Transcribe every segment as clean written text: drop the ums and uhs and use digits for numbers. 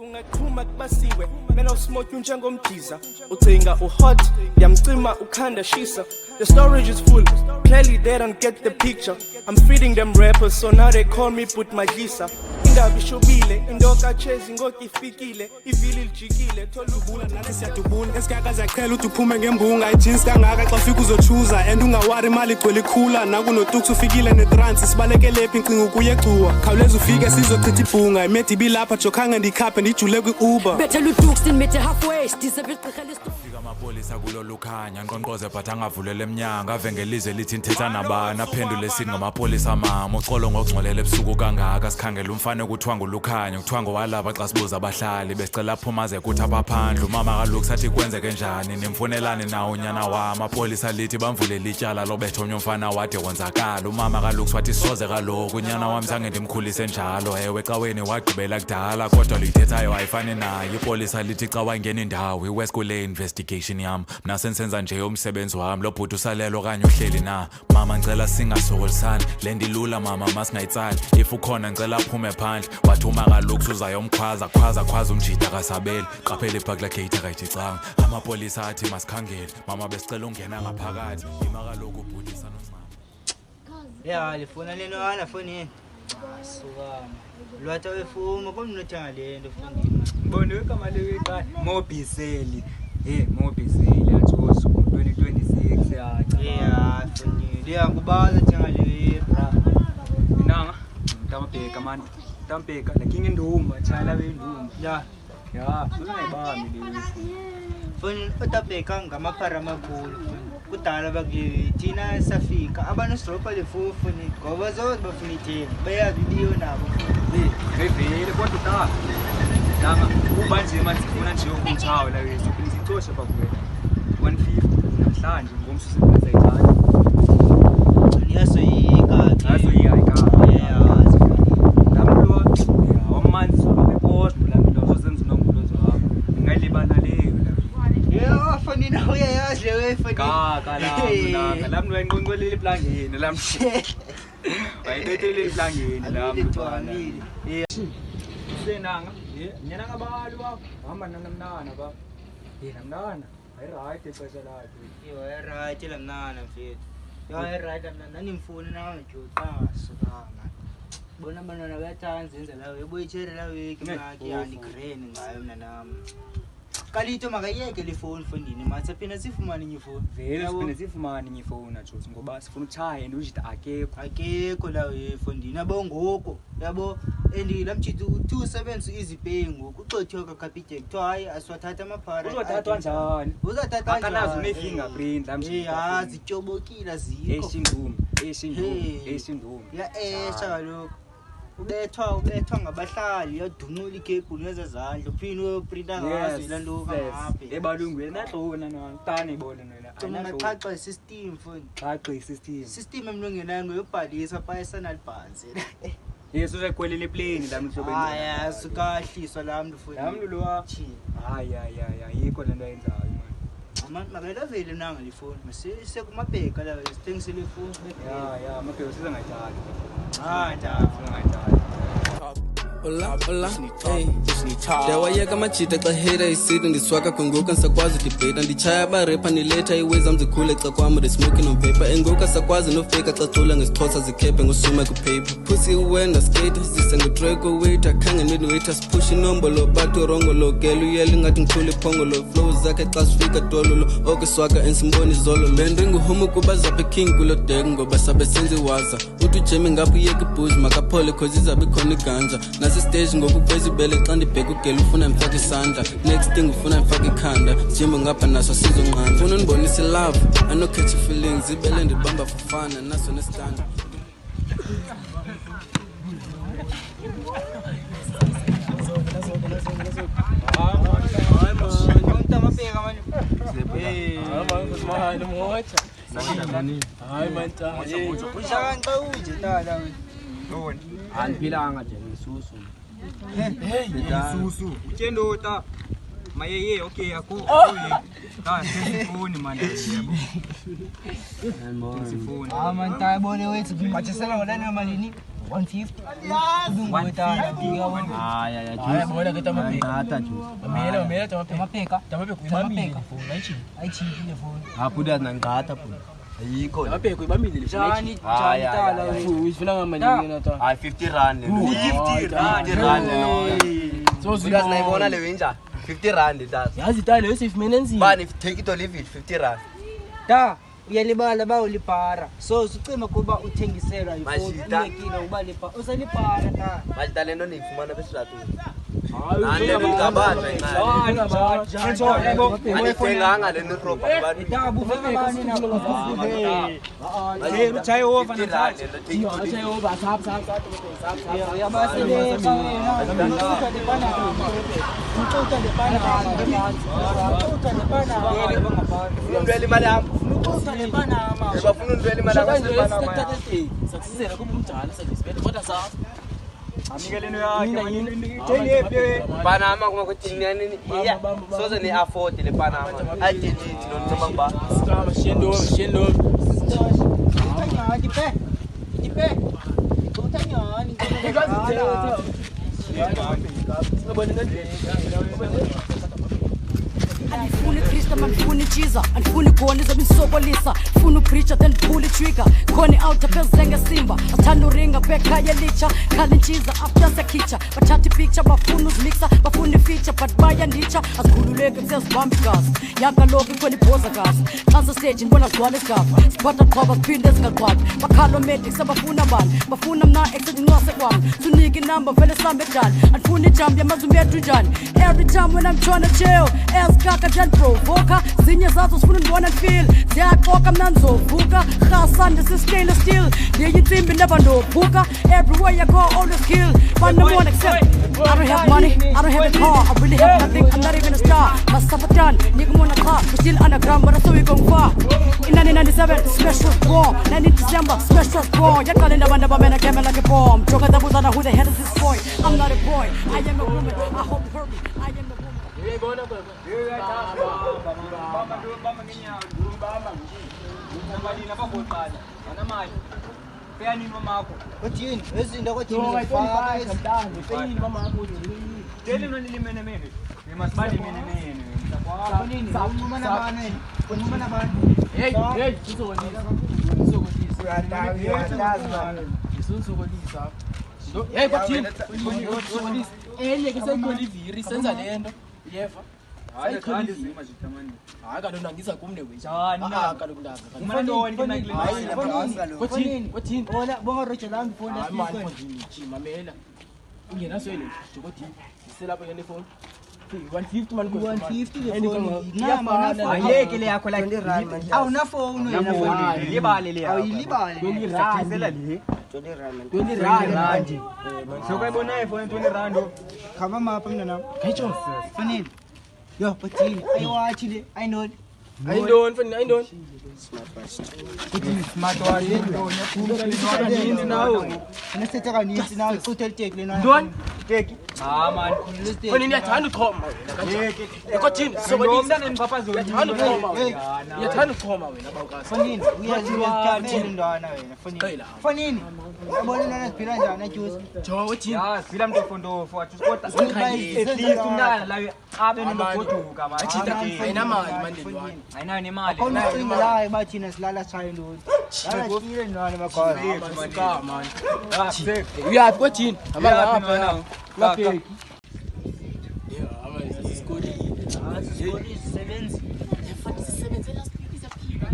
Kungaqhuma kubasiwe mina usmoke njengomdiza uthenga uhot yamcima ukhanda shisa. The storage is full, clearly they don't get the picture. I'm feeding them rappers so now they call me put Magisa. Ingabi shobile indoka chezi ngoku ifikile ivili lijikile tholubula nale siyadubula esikaka ziyacela uthi uphume ngembunga ijinsi kangaka xa ufika uzochuza and ungawari imali igcwele ikhula nakunotuks ufikile netrans sibalekele phi ncinga ukuye gcuwa khawuleza ufike sizochitha ibhunga imedi bilapha jokhanga ndikhaphe ndijule kwi-uber bethela utuks ndimete halfway fika amapolisa kulolu khanya nqonqoze but angavulela emnyango avengelize lithi nithetha nabani aphendule sithi ngamapolisa mama uxolo ngokungcolela ebusuku kangaka sikhangela umfana kuthiwa ngulukhanya kuthiwa ngowalaba xa sibuza abahlali besicela phumaze ukuthi abaphandle umama kaloku sathi kwenzeke njani nimfunelane nawo unyana wami amapolisa lithi bamvulele ityala lobetha omnye umfana wade wonzakala umama kaloku swathi soze kaloku unyana wami zange ndimkhulise njalo ewe caweni wagqibela kudala kodwa luyithethayo ayifani nayo ipolisa lithi xa wangena indawo iwest kule investigation yam mna sensenza nje umsebenzi wami lo bhuti usalelo okanye uhleli na mama ngicela singasokolisani le ndilula mama masingayitsali if ukhona ngicela aphume phandle wathi uma kaloku uzayomkhwaza khwaza umjida kasabeli qaphela ibhaki lakhe ithi canga amapolisa athi masikhangele mama besicela ungena ngaphakathi ima kaloku ubhuti sanoncane ya lifuna leno ana foni asukama lwatha wefuma komnothenga lento foni ngibone igama leqala Mobiseli Mobiseli athosa 2026 ya foni liyangubaza thenga le bra inanga mtamabheka manje mtamabheka lakinga induma chala benduma ya uzayibami le foni utabheka ngamaphara amakhulu kudala bakulewe thina safika abantu stropa lefoni ngoba zonke bafuna itheni bayazi biyo nabo ngevele kodwa ta nanga kuba nje manje ufuna nje ukumthawa la wethu unisitosha bakuwena 150 namhlanje ngomsusu ngizayithanda niyasoyika ndamlwa wamanzi sobepost la zozenza nombuzo wakho ngayilibana leyo ya foni na uyayazi le foni kala lamni wayinqonqolile iplangeni lamni wayibethele iplangeni lamni bana senanga nyana ngabalu hamba namnana ba namnana right exesha lakhe yo right lamnana mfethu yo right lamnana nimfuni nawe njutha sukama bona abantwana bayathanda zenza lawo yeboyithere lawo ikimaki yani green ngayo mna nami kalito makayeke le phone fondini mathe phina sifumane ngifoni vele siphinde sifumane ngifoni ajothi ngoba sifuna uchaye and ujithi akekho lawo efondini yabo ngoko yabo endi lamchithi 270 easy pay ngoku uxothiwe kakapite kuthiwa hayi asiwathatha amaphara uzothathwa njani uzathatha njani akanazo ne-fingerprint lamchithi yazi tyobokile azikho esindumi ya esha kaloku ubethwa ngabahlali yadunula ikebhulu ngezezandla uphinde uyoprinta ngazo ilantuka ngapha ebalungweni nahlona nantane ibone nina anaxhaxa system phone xhaxa system emlungenayo ngoyobhalisa personal balance yeso usekwelele plane lami sobe haya sikahliswa lami phone lami lo hayi yikho lento ayenzayo man makela vele nanga le phone mase kumabheka la sithengisele phone ya amabheka siza ngayithatha Hola, hey. Ndawayeka amajita xa hera isithi ndiswaka kwenguka sakwazi debate ndichaya barepa niletha iweza mzikhule xa kwami smoking on paper enguka sakwazi nofika xa cula ngesixhosa zikhephe ngosuma kupaper pussy wenda skate zise ngedrag waiter khange nidwaiter push inombolo batho rongo lo gelu yeli ngathi ngikhule phongolo flow zakhe xa sifika dololo okuswaka ensimboni zolo bende nguhomo kuba zaphe king kulo deck ngoba sabe senze waza uthi Jimmy ngapho yeke booze makaphole cause izabe khona iganja nasi stage ngokuveza ibele xa ndibheka ugela ufuna mfaka isandla next thing ufuna mfaka ikhanda Jimmy ngapha naso sizonqanda ufuna ndibonise love I no catch feelings ibele ndibamba fufana naso nestand Angiphilanga nje ngisusu ngisusu uthendota mayeye okay akho sifuni manje yebo sifuni man tayibone wethu ngiphathisela ngolana malini 150 ubingwetana ngiyabona Haya mbona keta mapeka. Mamela amapeka uyibambile phone ayichile phone hapo nda nangata phone. Ayikho. Mapeka uyibambile jani tala uyifuna ngamalini na ta. Hayi 50 rand. 50 rand. So Uyazi nayibona le wenja 50 rand das. yazi ta leyo safe menenzi. Bani take it or leave it 50 rand. da uyalibala bawulipara so sicima kuba uthengiselwa ifoni ulekile uba lipara usalipara ta Majita lento nifumana besizathu. Hayi ngabanje ayithenganga le ropa abantu. dabu vamani na uchaye over na Acha over sap ya basi le Undwele imali yami. Bafuna undwele imali yami. sakusizela kuba umjala sakisibethe kodwa sa amikeleno yakhe Panama kuma kuthini nini? Yeah. Soze ni afford le Panama. Ajiji nonoma ba. sikama shendo Andifuni Krista mandifuni jiza andifuni goni zobisokolisa ndifuna upreacher then pull trigger khoni out phezenge simba athanda uringa bekhaya licha khali ntshiza after sekhicha bathatha picture bafuna uzimixa bafuna feature but bayandicha asikhululeke kusezibamba igazi yakaloku khona ibhoza gazi xa stage ngibona zigcwala isigaba siphatha qhoba siphinde ezingaqhwabi bakhalo medics abafuna bani bafuna mna esezincwase kwami sunike inamba vele sambe edala andifuni ijambu yamazwi bethu njani every time when I'm trying to chill eskaka jan provoker zinye zazo sifuna ndibona feel ziyaxoka mna ndizovuka rhasande siscale still ndiyinsimbi ndabandophuka everywhere you go always kill but no one except I don't have money I don't have a car I really have nothing I'm not even a star masafatan nikumona qa we still underground but I saw we going far in 1997 special war 19 December special war yaqala indaba ndaba came like a bomb joka dabuzana who the hell is this boy I'm not a boy I am a woman I hope you heard me I am a woman uyayibona baba bamba ngenyawo bamba nabalina bagoqala anamali peyani mamakho Kodini ezinto kodini Faka faka ezintanzi peyini mama akho tele nonlimene mene ngimasibali mene mtakwa nini uma nabani uma nabani hey uzokolisa uzokolisa hey bathini uzokolisa enye ke seyikhona iviri senza lento yeva hayi khandi zima jitamani hayi kalona ngisa kumne wethu kaloku ndaza umantoni ke kothini bona bonga Roger lambi phone hayi manje ngithi mamela ungenaswele jokoti iselapho yene phone 150 man 150 le phone ayeke le yakho like awuna phone libale le yakho awuyilibale 20 rand le 20 rand sokuyibona iphone 20 rand khaba mapha mina nami kayicho fanele yo Kodini ayiwathi le ayinoni ayindoni fanele ayindoni smart watch yini nawo unesetha kaninzi nawe hotel take le nayo ndoni teki man fanele niyathanda uxhoma kothini sokolisa nempaphazo yathanda uxhoma wena bawukazi fanele uyazikanela indwana wena fanele yabona nana siphila njani ajuice jo wethini ya sila mntofondofu wathi kodwa at least umntana lawe abe nogoduka man ayinamali mandeni wami ayinayo nemali awunacinga la bathina silala childhood yalahlile indwana makhosi man uyaphi kothini amangapha lapheki sebenzi sisebenzela siyaphila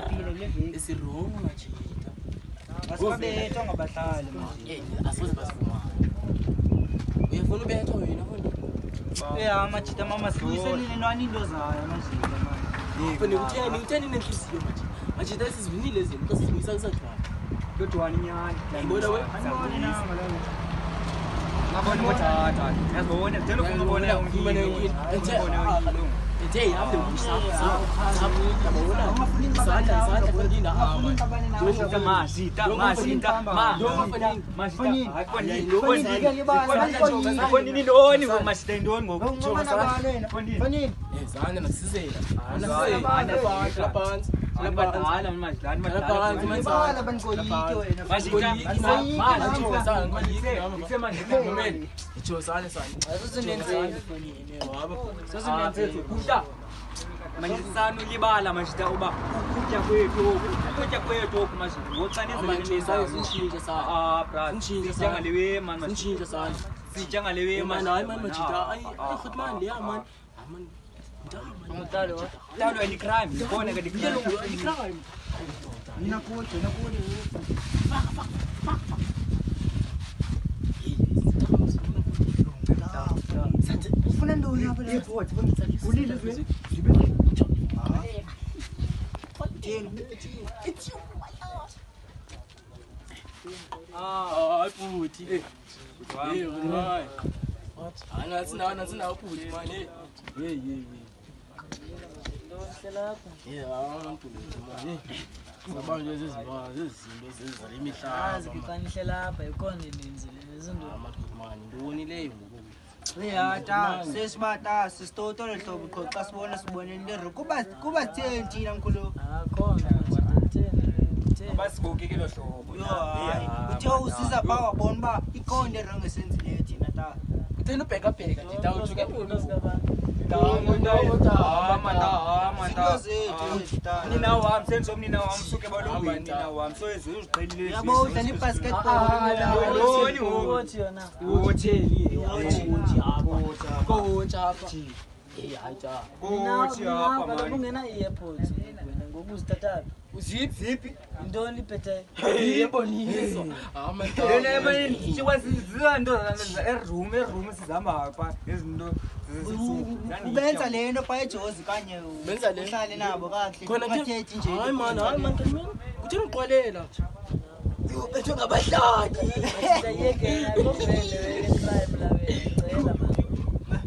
kule veki esirong ngajita asibabethwa ngabahlali asize basifuma uyafuna ubethwa wena mfana amajita mama sibuyiselile nani into zayo amajita mama utheni nenhliziyo majita esizivinile izinto xa sizibuyisa kusathwala kodwa nyani yayibona we ngabona ngothatha yazibona tena ukubona ungine ethe yihambe uyabona izandla kondina zandla nasizela phansi badala manje lani Lapha Ibala banikoyike wena. Manjisana ulibala manje uba ukutya kwethu oku manje ngocanezele brother sijangalewe man Nshintsha sana. sijangalewe man Hayi man majita ay goed man leya man. Man. Talo ni crime bona ka di crime Ninakuja. Ufuna ntoni apha le? Ulile zwe. Ay puti. Hey, right. What? Ana puti man. Hey. Sabanje izinto zezizala imihlaba. Ngikanihle lapha ikhona nenzile nezinto. Man, ndoni leyo ngoku. Uyata sesibata sisitotole hlobo qho xa sibonele le kuba thina mkhulu. Khona basibuke kilo hlobo Uthe usiza ba wabona ba ikonde rangesenzile thina ta. Uthena ubheka nditawujuke nina wami senzomnina wami suke balungwini nina wami so eziqhelile Yabo udlala ibasketball. Uthi yona. Kothi apha man Ungena i-airport wena ngokuzithatha. Zipi? Intoni iphethe? Yeboniso. Yena yebani sikwazizwa ndo eroom sizama apha izinto Ubenza lento pha eJozi kanye Benza le uhlale nabo kahle. khona Ungathethi nje. Hayi man kuthina uqwalela. Bethu ngabahlali. Yeke ayikuvele crime la wena ngicela man.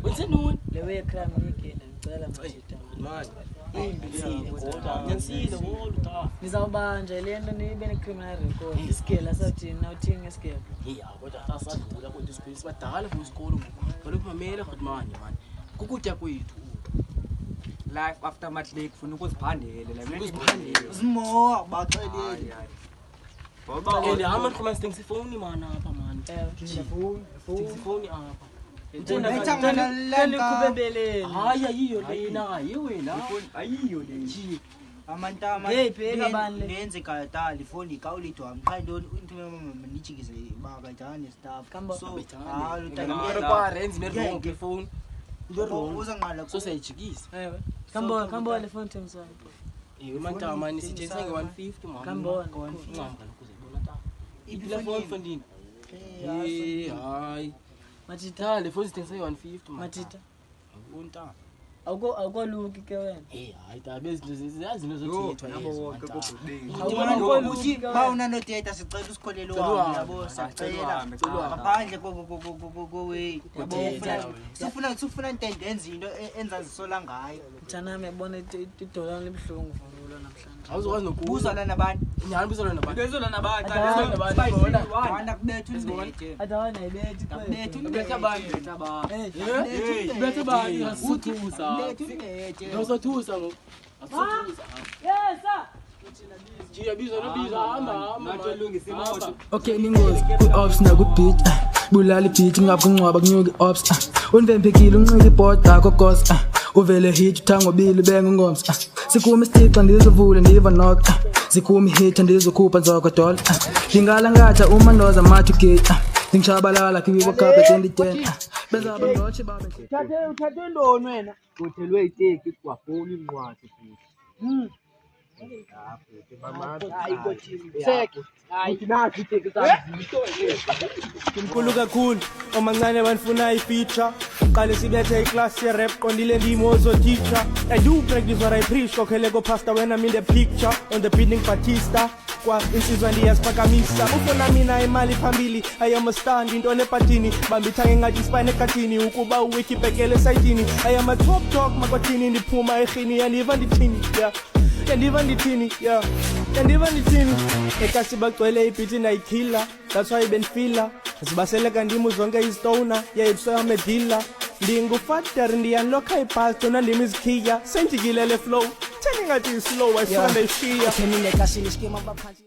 Wenze noni? Lewe crime yeke ngicela majita. Man. Ngiyasile kodwa. Nizawubanja lento nibe ne-criminal record. Isikele asathini nawuthini ngesikele. Kodwa asadlula kodwa isikole sibadala for isikolo ngoku. Balokhu mamela khudmani man. Kukutya kwethu. life after matlake kufuna ukuziphandele uzimoa baxeleli and how much comments things phone man apha man phone apha Haya hiyo lena yiwena ayiyo le amantama nenze katali phone ikawulitho amqando into manichikize bakajane staff so hayi kwa renzi nerwonke phone uzanqala so sayijikisa ewe kambo le phone themsa mantama nisithenga 150 mama kambo ngihamba lokuzibona ta iphila phone fundini hayi Matita le phone sithenga 150 Matita unta awukoluki ke wena hayi ta bezinto ziyazinto zothethwa yabo uthi bawuna no data sicela usikholele wami yabo sacela ngaphandle way yabo sifuna intendenzi into enzazisola ngayo mthanami yabona idollar libhlungu vulo namhlanje awuzokwazi nokubuzana nabantu nyani bizona nabantu bezona nabantu wanda kubethu izibonke adawana ibethi bethu abantu bethu bani asuthusa Nosothusa ngo. Asuthusa. Yes sir. Jiya biza hamba. Matolungisa imoto. Okay ningozi ku-ops naku-beat bulala i-beat ngabungcwaba kunyuka i-ops univempekile unqika i-board akho gos uvele hit uthangobili bengungomsi sikhuma isitica ndizovula ndiva nok sikhuma ihit ndizokhupha nzokodola ndingalangatha umandoza mathu gate ngishabalala kiwibo kabe 2010 benza abangothi babe uthathe ndoni wena uthelwe iteki kwafoni incwadi futhi Inkulu kakhulu omancane banifuna i-feature qale sibethe iclass ye-rap qondile ndimo ozoteacher I do practice what I preach kokheleko pastor when I'm in the picture on the beating Batista kwa insizwa ndiyasiphakamisa ufuna mina imali phambili I am a stand into nepatini bambithange ngathi spine ekatini ukuba uwikibhekele esayitini I am a top talk makwathini ndiphuma erhini yandiva ndithini yeah yandiva ndithini yeah yandiva ndithini ekasi bagcwele ibhithi nayikhila that's why benfila zibaseleka ndimu zonke izitona yayibusayamedila ndingufather ndiyanlokha ibhasi tona ndim izikhiya sendikile le flow Telling her this slow, I Yeah. Sunday she. Kenile kashini skema baphansi